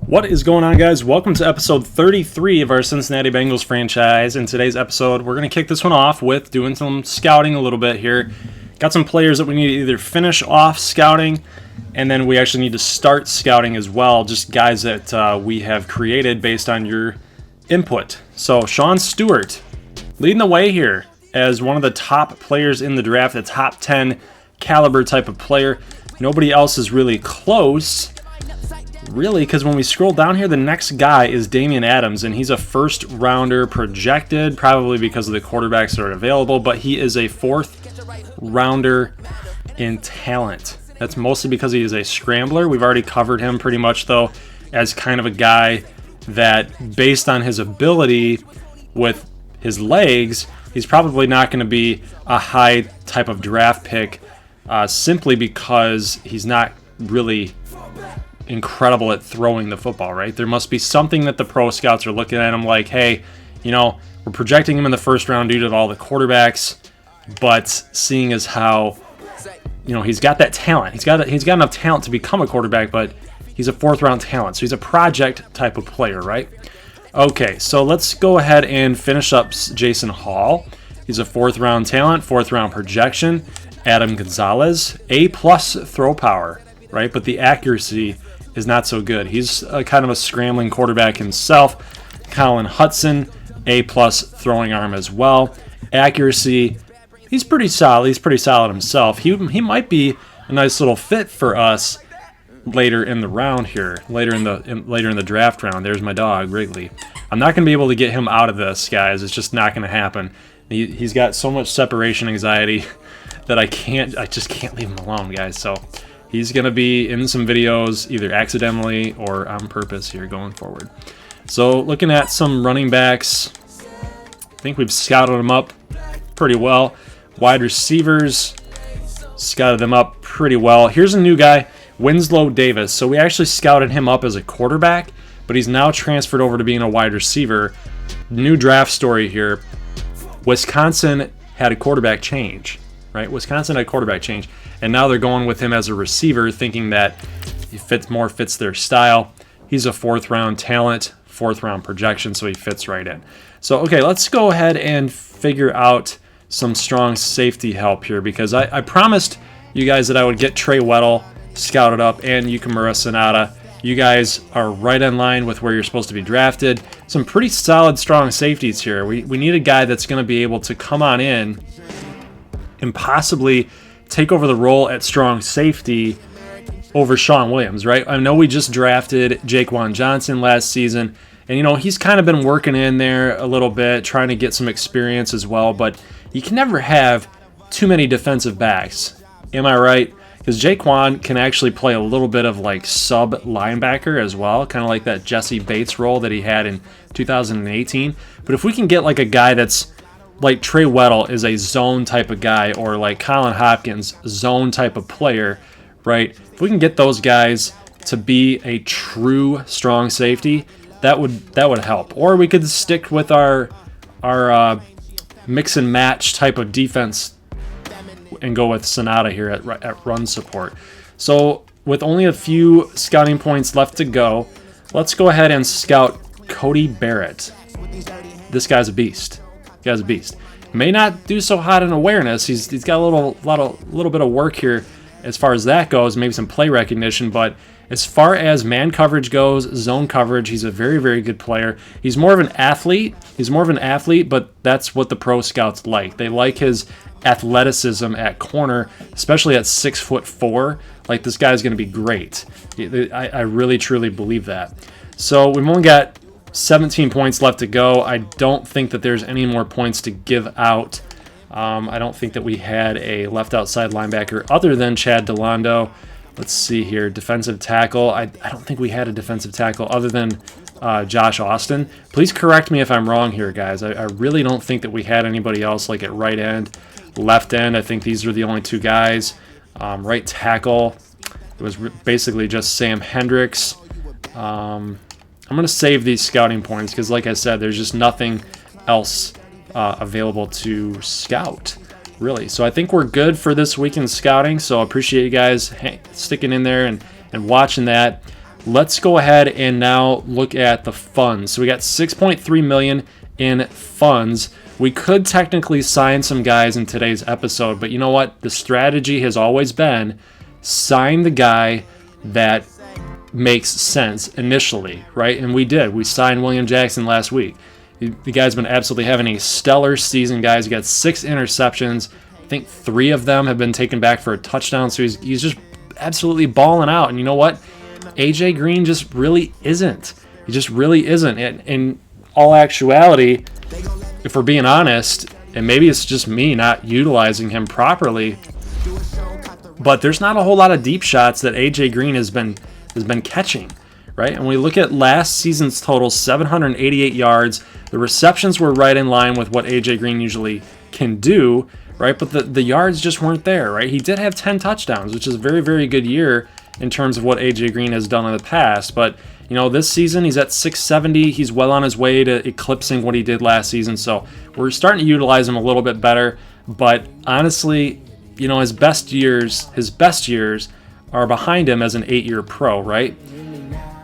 What is going on, guys? Welcome to episode 33 of our Cincinnati Bengals franchise. In today's episode, we're going to kick this one off with doing some scouting a little bit here. Got some players that we need to either finish off scouting, and then we actually need to start scouting as well, just guys that we have created based on your input. So Sean Stewart leading the way here as one of the top players in the draft, a top 10 caliber type of player. Nobody else is really close. Really, because when we scroll down here, the next guy is Damian Adams, and he's a first rounder projected, probably because of the quarterbacks that are available, but he is a fourth rounder in talent. That's mostly because he is a scrambler. We've already covered him pretty much, though, as kind of a guy that, based on his ability with his legs, he's probably not going to be a high type of draft pick simply because he's not really incredible at throwing the football, right? There must be something that the pro scouts are looking at him like, hey, you know, we're projecting him in the first round due to all the quarterbacks, but seeing as how, you know, he's got that talent. He's got enough talent to become a quarterback, but he's a fourth round talent. So he's a project type of player, right? Okay, so let's go ahead and finish up Jason Hall. He's a fourth round talent, fourth round projection. Adam Gonzalez, A+ throw power, right? But the accuracy is not so good. He's kind of a scrambling quarterback himself. Colin Hudson, A+ throwing arm as well. Accuracy, he's pretty solid. He's pretty solid himself. He might be a nice little fit for us later in the round here, later in the draft round. There's my dog, Wrigley. I'm not going to be able to get him out of this, guys. It's just not going to happen. He's got so much separation anxiety that I just can't leave him alone, guys. So he's going to be in some videos either accidentally or on purpose here going forward. So looking at some running backs, I think we've scouted them up pretty well. Wide receivers, scouted them up pretty well. Here's a new guy, Winslow Davis. So we actually scouted him up as a quarterback, but he's now transferred over to being a wide receiver. New draft story here. Wisconsin had a quarterback change, right? Wisconsin had a quarterback change, and now they're going with him as a receiver, thinking that he fits their style. He's a fourth round talent, fourth round projection, so he fits right in. So, okay, let's go ahead and figure out some strong safety help here, because I promised you guys that I would get Trey Weddle scouted up and Yukimura Sonata. You guys are right in line with where you're supposed to be drafted. Some pretty solid, strong safeties here. We need a guy that's going to be able to come on in and possibly take over the role at strong safety over Sean Williams, right? I know we just drafted Jaquan Johnson last season, and, you know, he's kind of been working in there a little bit, trying to get some experience as well, but you can never have too many defensive backs. Am I right? Because Jaquan can actually play a little bit of like sub linebacker as well, kind of like that Jesse Bates role that he had in 2018. But if we can get like a guy that's like Trey Weddle is a zone type of guy, or like Colin Hopkins, zone type of player, right? If we can get those guys to be a true strong safety, that would help. Or we could stick with our mix and match type of defense and go with Sonata here at run support. So with only a few scouting points left to go, let's go ahead and scout Cody Barrett. This guy's a beast. May not do so hot in awareness. He's got a little bit of work here as far as that goes, maybe some play recognition, but as far as man coverage goes, zone coverage, he's a very, very good player. He's more of an athlete, but that's what the pro scouts like. They like his athleticism at corner, especially at 6'4". Like, this guy's going to be great. I really, truly believe that. So we've only got 17 points left to go. I don't think that there's any more points to give out. I don't think that we had a left outside linebacker other than Chad Delando. Let's see here. Defensive tackle. I don't think we had a defensive tackle other than Josh Austin. Please correct me if I'm wrong here, guys. I really don't think that we had anybody else like at right end. Left end, I think these are the only two guys. Right tackle, it was basically just Sam Hendricks. I'm going to save these scouting points because, like I said, there's just nothing else available to scout, really. So I think we're good for this weekend scouting, so I appreciate you guys sticking in there and watching that. Let's go ahead and now look at the funds. So we got $6.3 million in funds. We could technically sign some guys in today's episode, but you know what? The strategy has always been sign the guy that makes sense initially, right? And we did. We signed William Jackson last week. The guy's been absolutely having a stellar season, guys. He got 6 interceptions. I think 3 of them have been taken back for a touchdown, so he's just absolutely balling out. And you know what? AJ Green just really isn't. He just really isn't. And in all actuality, if we're being honest, and maybe it's just me not utilizing him properly, but there's not a whole lot of deep shots that AJ Green has been catching, right? And we look at last season's total, 788 yards. The receptions were right in line with what AJ Green usually can do, right? But the yards just weren't there, right? He did have 10 touchdowns, which is a very, very good year in terms of what AJ Green has done in the past. But, you know, this season he's at 670. He's well on his way to eclipsing what he did last season. So we're starting to utilize him a little bit better. But honestly, you know, his best years are behind him as an 8-year pro, right?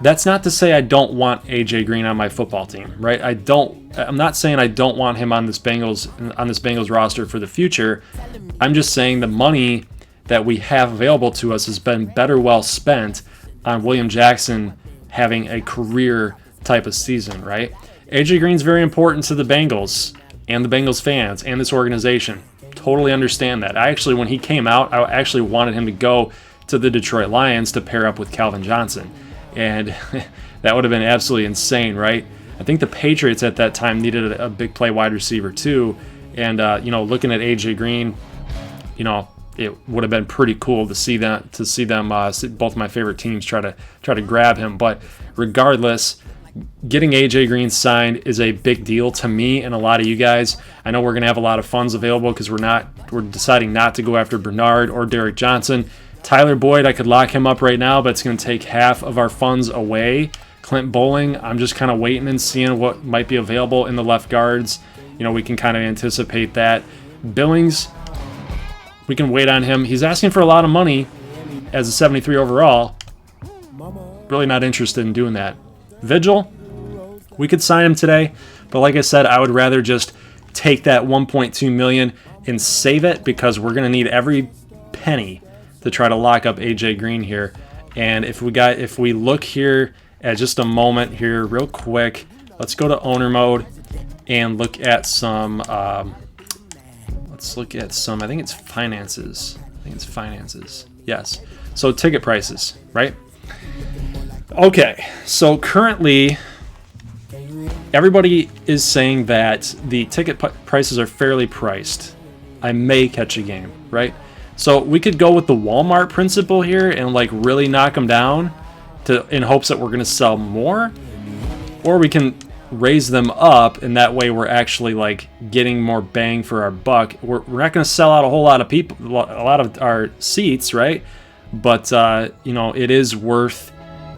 That's not to say I don't want AJ Green on my football team, right? I'm not saying I don't want him on this Bengals roster for the future. I'm just saying the money that we have available to us has been better well spent on William Jackson having a career type of season, right? AJ Green's very important to the Bengals and the Bengals fans and this organization. Totally understand that. When he came out, I actually wanted him to go to the Detroit Lions to pair up with Calvin Johnson. And that would have been absolutely insane, right? I think the Patriots at that time needed a big play wide receiver too. And, you know, looking at AJ Green, you know, it would have been pretty cool to see them both my favorite teams try to grab him. But regardless, getting AJ Green signed is a big deal to me and a lot of you guys. I know we're going to have a lot of funds available because we're deciding not to go after Bernard or Derek Johnson. Tyler Boyd, I could lock him up right now, but it's going to take half of our funds away. Clint Bowling, I'm just kind of waiting and seeing what might be available in the left guards. You know, we can kind of anticipate that. Billings, we can wait on him. He's asking for a lot of money as a 73 overall. Really not interested in doing that. Vigil, we could sign him today, but like I said, I would rather just take that $1.2 million and save it because we're going to need every penny to try to lock up AJ Green here. And if we look here at just a moment here real quick, let's go to owner mode and look at some I think it's finances. Yes. So ticket prices, right? Okay. So currently everybody is saying that the ticket prices are fairly priced. I may catch a game, right? So we could go with the Walmart principle here and like really knock them down in hopes that we're going to sell more, or we can raise them up and that way we're actually like getting more bang for our buck. We're not going to sell out a whole lot of people, a lot of our seats, right? But you know, it is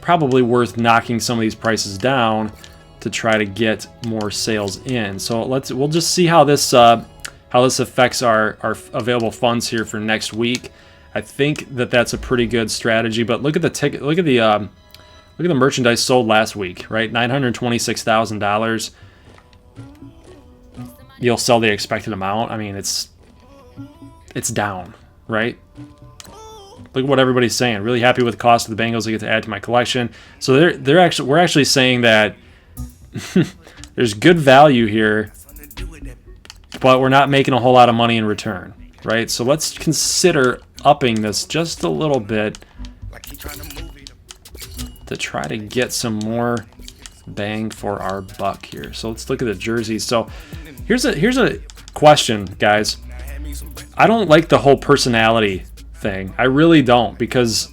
probably worth knocking some of these prices down to try to get more sales in. So we'll just see how this affects our available funds here for next week. I think that's a pretty good strategy. But look at the ticket. Look at the merchandise sold last week, right? $926,000. You'll sell the expected amount. I mean, it's down, right? Look at what everybody's saying. Really happy with the cost of the Bengals I get to add to my collection. So we're actually saying that there's good value here, but we're not making a whole lot of money in return, right? So let's consider upping this just a little bit to try to get some more bang for our buck here. So let's look at the jerseys. So here's a question, guys. I don't like the whole personality thing. I really don't, because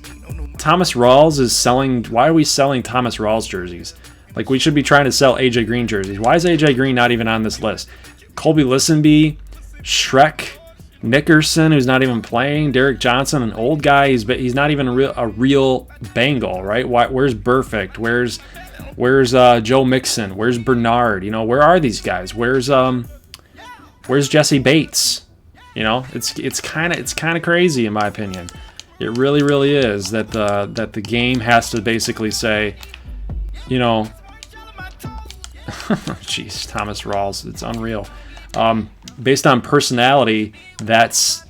Thomas Rawls is selling. Why are we selling Thomas Rawls jerseys? Like, we should be trying to sell AJ Green jerseys. Why is AJ Green not even on this list? Colby Listenby, Shrek, Nickerson, who's not even playing, Derek Johnson, an old guy. He's not even a real Bengal, right? Where's Burfict? Where's Joe Mixon? Where's Bernard? You know, where are these guys? Where's Jesse Bates? You know, it's kind of crazy in my opinion. It really, really is that the game has to basically say, you know, jeez, Thomas Rawls, it's unreal. Based on personality, that's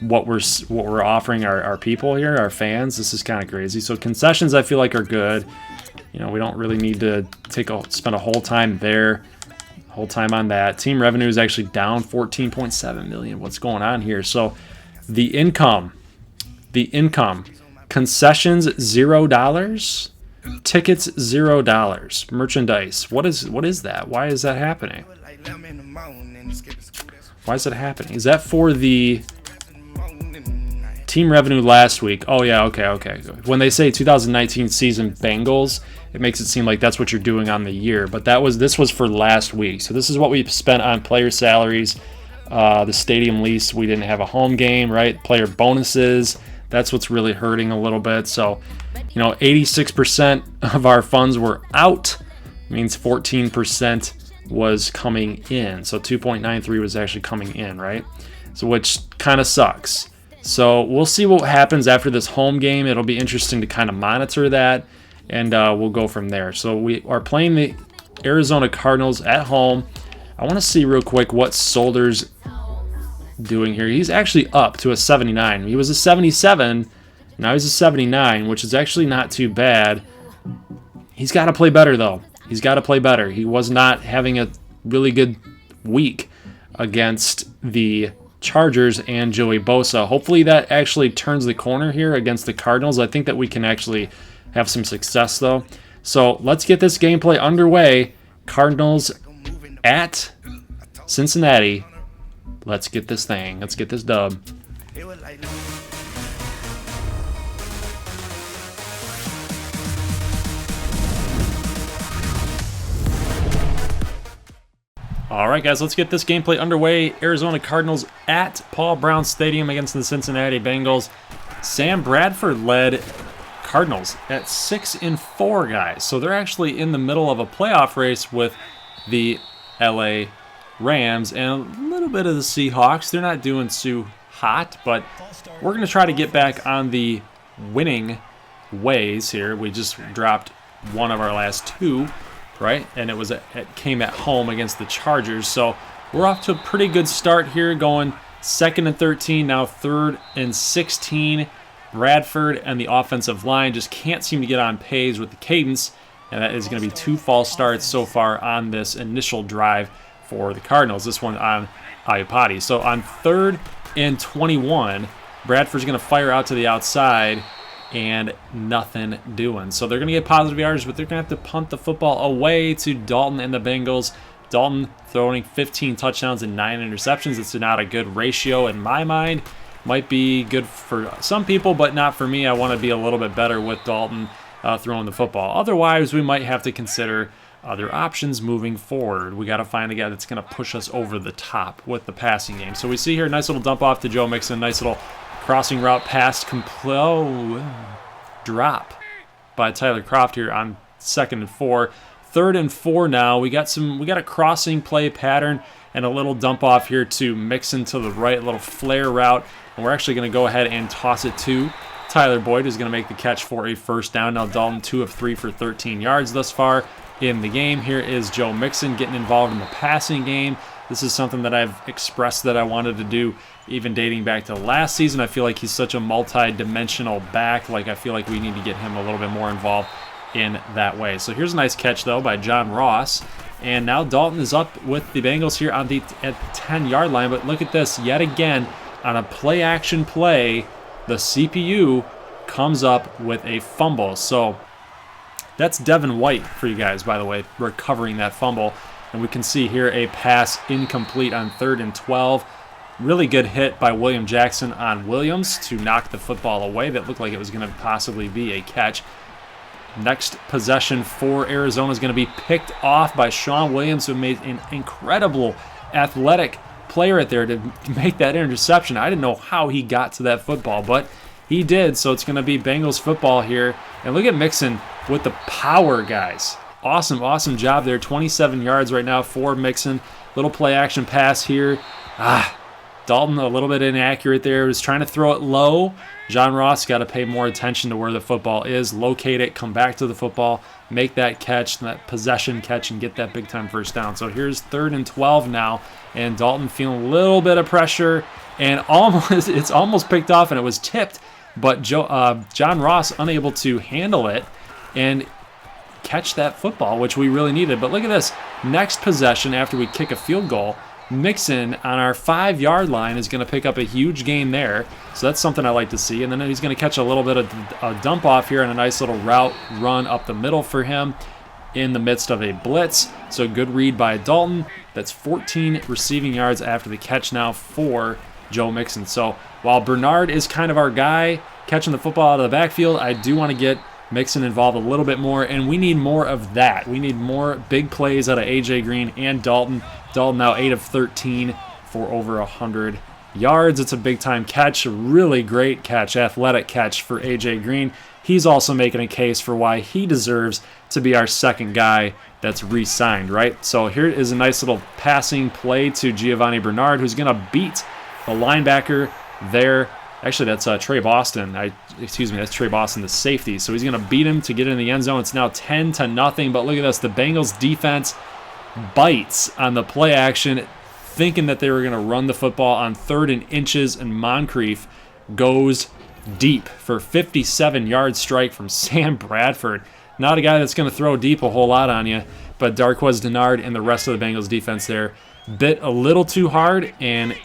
what we're offering our people here, our fans. This is kind of crazy. So concessions, I feel like, are good. You know, we don't really need to spend a whole time on that. Team revenue is actually down 14.7 million. What's going on here? So the income, concessions $0, tickets $0, merchandise. What is that? Why is that happening? Why is it happening? Is that for the team revenue last week? Oh yeah, okay. When they say 2019 season Bengals, it makes it seem like that's what you're doing on the year, but this was for last week. So this is what we spent on player salaries, the stadium lease. We didn't have a home game, right? Player bonuses. That's what's really hurting a little bit. So, 86% of our funds were out. Means 14% was coming in. So 2.93 was actually coming in, right? So which kind of sucks. So we'll see what happens after this home game. It'll be interesting to kind of monitor that, and we'll go from there. So we are playing the Arizona Cardinals at home. I want to see real quick what Solder's doing here. He's actually up to a 79. He was a 77. Now he's a 79, which is actually not too bad. He's got to play better, though. He's got to play better. He was not having a really good week against the Chargers and Joey Bosa. Hopefully that actually turns the corner here against the Cardinals. I think that we can actually have some success, though. So let's get this gameplay underway. Cardinals at Cincinnati. Let's get this thing. Let's get this dub. All right, guys, let's get this gameplay underway. Arizona Cardinals at Paul Brown Stadium against the Cincinnati Bengals. Sam Bradford led Cardinals at 6-4, guys. So they're actually in the middle of a playoff race with the LA Rams and a little bit of the Seahawks. They're not doing too hot, but we're going to try to get back on the winning ways here. We just dropped one of our last two, right? And it came at home against the Chargers. So we're off to a pretty good start here, going 2nd and 13, now 3rd and 16. Bradford and the offensive line just can't seem to get on pace with the cadence, and that is going to be 2 false starts so far on this initial drive for the Cardinals. This one on Iupati. So on 3rd and 21, Bradford's going to fire out to the outside, and nothing doing. So they're going to get positive yards, but they're going to have to punt the football away to Dalton and the Bengals. Dalton throwing 15 touchdowns and 9 interceptions. It's not a good ratio in my mind. Might be good for some people, but not for me. I want to be a little bit better with Dalton throwing the football. Otherwise, we might have to consider other options moving forward. We got to find a guy that's going to push us over the top with the passing game. So we see here a nice little dump off to Joe Mixon. Nice little crossing route pass drop by Tyler Kroft here on 2nd and 4. 3rd and 4 now. We got a crossing play pattern and a little dump off here to Mixon to the right, a little flare route. And we're actually going to go ahead and toss it to Tyler Boyd, who's going to make the catch for a first down. Now Dalton 2 of 3 for 13 yards thus far in the game. Here is Joe Mixon getting involved in the passing game. This is something that I've expressed that I wanted to do even dating back to last season. I feel like he's such a multi-dimensional back. Like, I feel like we need to get him a little bit more involved in that way. So here's a nice catch, though, by John Ross. And now Dalton is up with the Bengals here at the 10-yard line. But look at this. Yet again, on a play-action play, the CPU comes up with a fumble. So that's Devin White for you guys, by the way, recovering that fumble. And we can see here a pass incomplete on 3rd and 12. Really good hit by William Jackson on Williams to knock the football away. That looked like it was going to possibly be a catch. Next possession for Arizona is going to be picked off by Sean Williams, who made an incredible athletic play right there to make that interception. I didn't know how he got to that football, but he did. So it's going to be Bengals football here. And look at Mixon with the power, guys. Awesome job there. 27 yards right now for Mixon. Little play action pass here. Dalton a little bit inaccurate there. Was trying to throw it low. John Ross got to pay more attention to where the football is, locate it, come back to the football, make that catch, that possession catch, and get that big-time first down. So here's 3rd and 12 now, and Dalton feeling a little bit of pressure, and it's almost picked off, and it was tipped, but John Ross unable to handle it and catch that football, which we really needed. But look at this. Next possession after we kick a field goal, Mixon on our 5-yard line is going to pick up a huge gain there. So that's something I like to see. And then he's going to catch a little bit of a dump off here and a nice little route run up the middle for him in the midst of a blitz. So good read by Dalton. That's 14 receiving yards after the catch now for Joe Mixon. So while Bernard is kind of our guy catching the football out of the backfield, I do want to get Mixon involved a little bit more, and we need more of that. We need more big plays out of A.J. Green and Dalton. Dalton now 8 of 13 for over 100 yards. It's a big-time catch, a really great catch, athletic catch for A.J. Green. He's also making a case for why he deserves to be our second guy that's re-signed, right? So here is a nice little passing play to Giovanni Bernard, who's going to beat the linebacker there. Actually, that's Trey Boston. That's Trey Boston, the safety. So he's going to beat him to get in the end zone. It's now 10-0. But look at this. The Bengals defense bites on the play action, thinking that they were going to run the football on 3rd and inches, and Moncrief goes deep for 57-yard strike from Sam Bradford. Not a guy that's going to throw deep a whole lot on you, but Darqueze Dennard and the rest of the Bengals defense there bit a little too hard, and it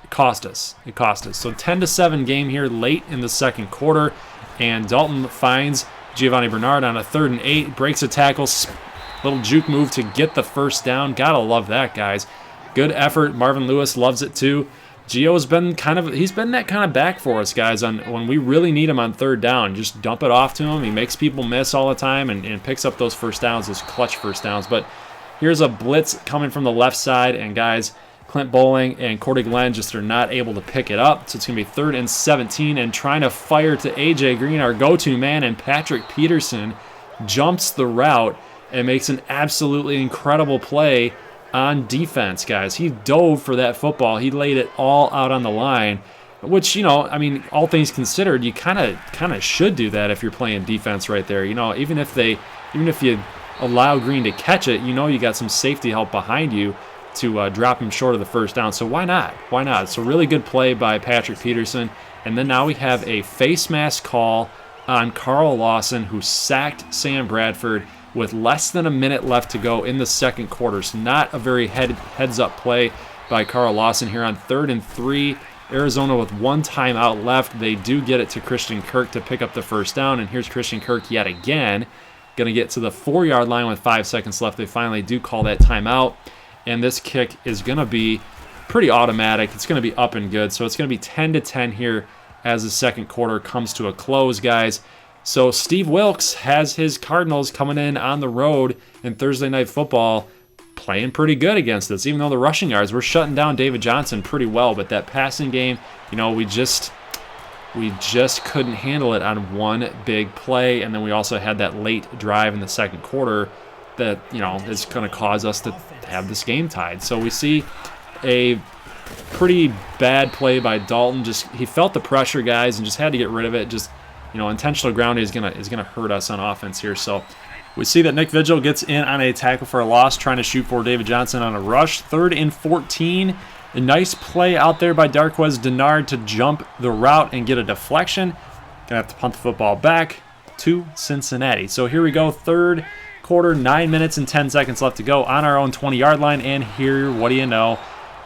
cost us. So 10-7 game here late in the second quarter, and Dalton finds Giovanni Bernard on a 3rd and 8, breaks a tackle, little juke move to get the first down. Gotta love that, guys. Good effort. Marvin Lewis loves it too. Gio's been he's been that kind of back for us, guys, on when we really need him on 3rd down. Just dump it off to him. He makes people miss all the time and picks up those first downs, those clutch first downs. But here's a blitz coming from the left side, and guys, Clint Bowling and Cordy Glenn just are not able to pick it up. So it's going to be 3rd and 17, and trying to fire to A.J. Green, our go-to man, and Patrick Peterson jumps the route and makes an absolutely incredible play on defense, guys. He dove for that football. He laid it all out on the line, which, I mean, all things considered, you kind of should do that if you're playing defense right there. Even if you allow Green to catch it, you got some safety help behind you to drop him short of the first down. So why not? Why not? It's a really good play by Patrick Peterson. And then now we have a face mask call on Carl Lawson, who sacked Sam Bradford with less than a minute left to go in the second quarter. So not a very heads-up play by Carl Lawson here on 3rd and 3. Arizona with 1 timeout left. They do get it to Christian Kirk to pick up the first down, and here's Christian Kirk yet again. Going to get to the 4-yard line with 5 seconds left. They finally do call that timeout, and this kick is going to be pretty automatic. It's going to be up and good, so it's going to be 10-10 here as the second quarter comes to a close, guys. So Steve Wilkes has his Cardinals coming in on the road in Thursday Night Football, playing pretty good against us, even though the rushing yards, we're shutting down David Johnson pretty well, but that passing game, we just couldn't handle it on one big play, and then we also had that late drive in the second quarter that, is going to cause us to have this game tied. So we see a pretty bad play by Dalton. He felt the pressure, guys, and just had to get rid of it. Intentional grounding is gonna hurt us on offense here. So we see that Nick Vigil gets in on a tackle for a loss, trying to shoot for David Johnson on a rush. 3rd and 14. A nice play out there by Darqueze Dennard to jump the route and get a deflection. Gonna have to punt the football back to Cincinnati. So here we go, third quarter, 9 minutes and 10 seconds left to go on our own 20-yard line. And here, what do you know?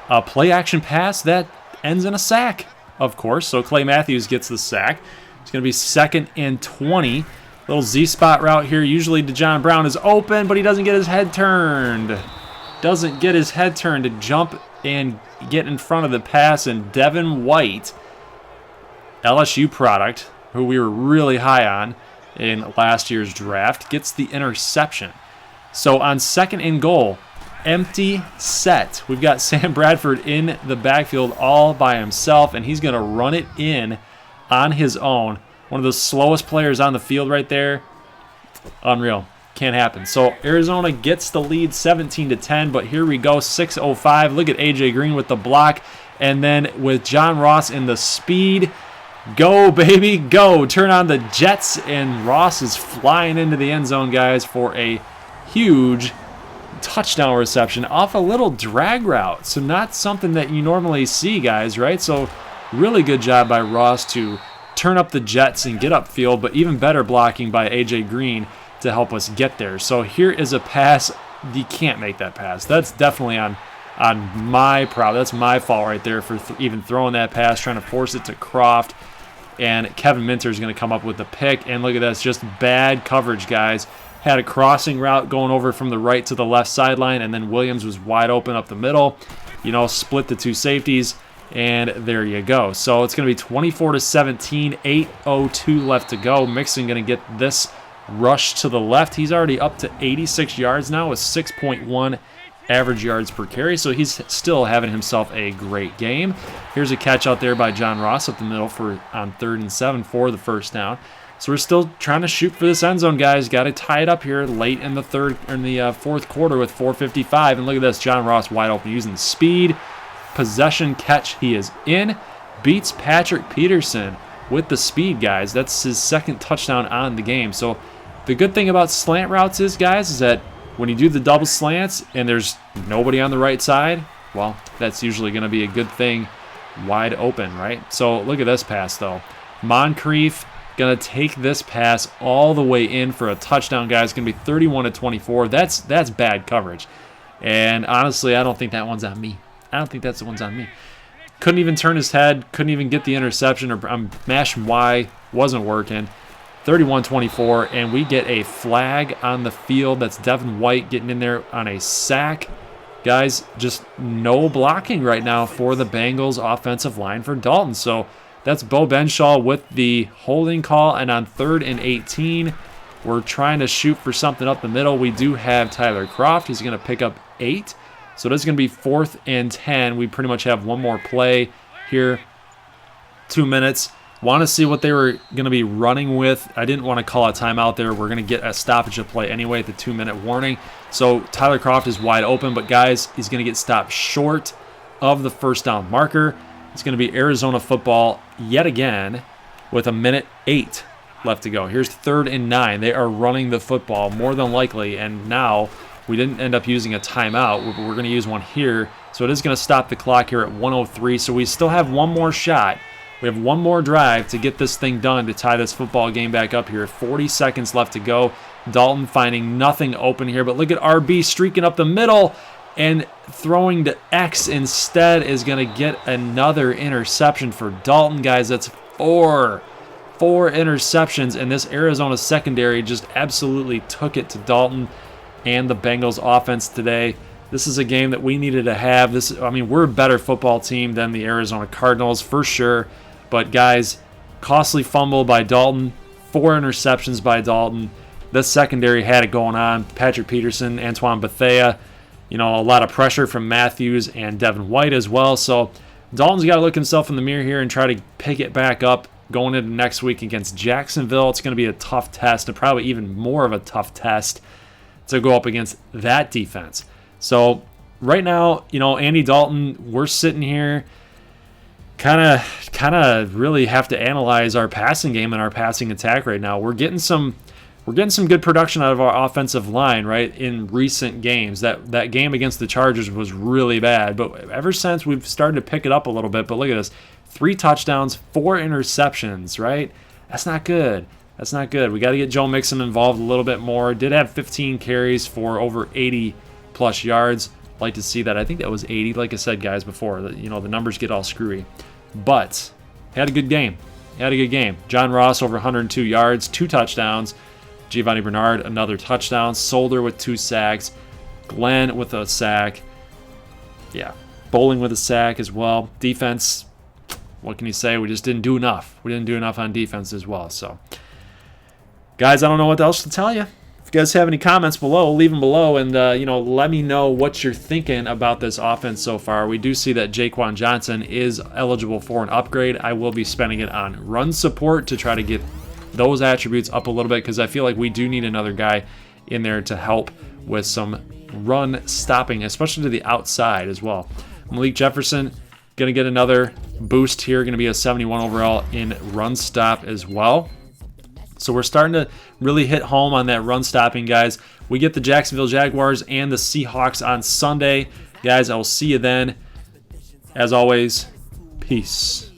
A play-action pass that ends in a sack, of course. So Clay Matthews gets the sack. It's going to be 2nd and 20. Little Z-spot route here. Usually DeJon Brown is open, but he doesn't get his head turned. Doesn't get his head turned to jump and get in front of the pass. And Devin White, LSU product, who we were really high on in last year's draft, gets the interception. So on 2nd and goal, empty set. We've got Sam Bradford in the backfield all by himself, and he's going to run it in on his own. One of the slowest players on the field right there. Unreal. Can't happen. So Arizona gets the lead 17-10, but here we go, 6:05. Look at A.J. Green with the block, And then with John Ross in the speed, go, baby, go. Turn on the jets, and Ross is flying into the end zone, guys, for a huge touchdown reception off a little drag route. So not something that you normally see, guys, right? So really good job by Ross to turn up the jets and get upfield, but even better blocking by A.J. Green to help us get there. So here is a pass. You can't make that pass. That's definitely on my proud. That's my fault right there for even throwing that pass, trying to force it to Croft. And Kevin Minter is going to come up with the pick. And look at this, just bad coverage, guys. Had a crossing route going over from the right to the left sideline, and then Williams was wide open up the middle. Split the two safeties, and there you go. So it's going to be 24-17, 8:02 left to go. Mixon going to get this rush to the left. He's already up to 86 yards now with 6.1 average yards per carry, so he's still having himself a great game. Here's a catch out there by John Ross up the middle on 3rd and 7 for the first down. So we're still trying to shoot for this end zone, guys. Got to tie it up here late in the fourth quarter with 4:55. And look at this, John Ross wide open using speed, possession catch. He is in, beats Patrick Peterson with the speed, guys. That's his second touchdown on the game. So the good thing about slant routes is, guys, is that when you do the double slants and there's nobody on the right side, well, that's usually going to be a good thing wide open, right? So look at this pass, though. Moncrief going to take this pass all the way in for a touchdown, guys. It's going to be 31-24. That's bad coverage. And honestly, I don't think that one's on me. I don't think that's the one's on me. Couldn't even turn his head. Couldn't even get the interception. Or I'm mashing Y. Wasn't working. 31-24, and we get a flag on the field. That's Devin White getting in there on a sack. Guys, just no blocking right now for the Bengals offensive line for Dalton. So that's Bo Benshaw with the holding call, and on 3rd and 18, we're trying to shoot for something up the middle. We do have Tyler Croft. He's going to pick up 8. So that's going to be 4th and 10. We pretty much have one more play here. 2 minutes. Want to see what they were going to be running with. I didn't want to call a timeout there. We're going to get a stoppage of play anyway at the 2-minute warning. So Tyler Croft is wide open, but guys, he's going to get stopped short of the first down marker. It's going to be Arizona football yet again with 1:08 left to go. Here's 3rd and 9. They are running the football more than likely, and now we didn't end up using a timeout. We're going to use one here. So it is going to stop the clock here at 1:03. So we still have one more shot. We have one more drive to get this thing done to tie this football game back up here. 40 seconds left to go. Dalton finding nothing open here, but look at RB streaking up the middle and throwing to X instead is going to get another interception for Dalton, guys. That's four interceptions, and this Arizona secondary just absolutely took it to Dalton and the Bengals offense today. This is a game that we needed to have. We're a better football team than the Arizona Cardinals for sure. But guys, costly fumble by Dalton, 4 interceptions by Dalton. This secondary had it going on. Patrick Peterson, Antoine Bethea, a lot of pressure from Matthews and Devin White as well. So Dalton's got to look himself in the mirror here and try to pick it back up going into next week against Jacksonville. It's going to be a tough test, and probably even more of a tough test to go up against that defense. So right now, Andy Dalton, we're sitting here kind of really have to analyze our passing game and our passing attack right now. We're getting some good production out of our offensive line, right, in recent games. That game against the Chargers was really bad, but ever since we've started to pick it up a little bit. But look at this, 3 touchdowns, 4 interceptions, right? That's not good. That's not good. We got to get Joe Mixon involved a little bit more. Did have 15 carries for over 80-plus yards. Like to see that. I think that was 80, like I said, guys, before. The numbers get all screwy. But had a good game. John Ross over 102 yards, 2 touchdowns. Giovanni Bernard, another touchdown. Solder with 2 sacks. Glenn with a sack. Yeah, Bowling with a sack as well. Defense, what can you say? We just didn't do enough. We didn't do enough on defense as well. So, guys, I don't know what else to tell you. If you guys have any comments below, leave them below, and let me know what you're thinking about this offense so far. We do see that Jaquan Johnson is eligible for an upgrade. I will be spending it on run support to try to get those attributes up a little bit, because I feel like we do need another guy in there to help with some run stopping, especially to the outside as well. Malik Jefferson, Going to get another boost here. Going to be a 71 overall in run stop as well. So we're starting to really hit home on that run stopping, guys. We get the Jacksonville Jaguars and the Seahawks on Sunday. Guys, I will see you then. As always, peace.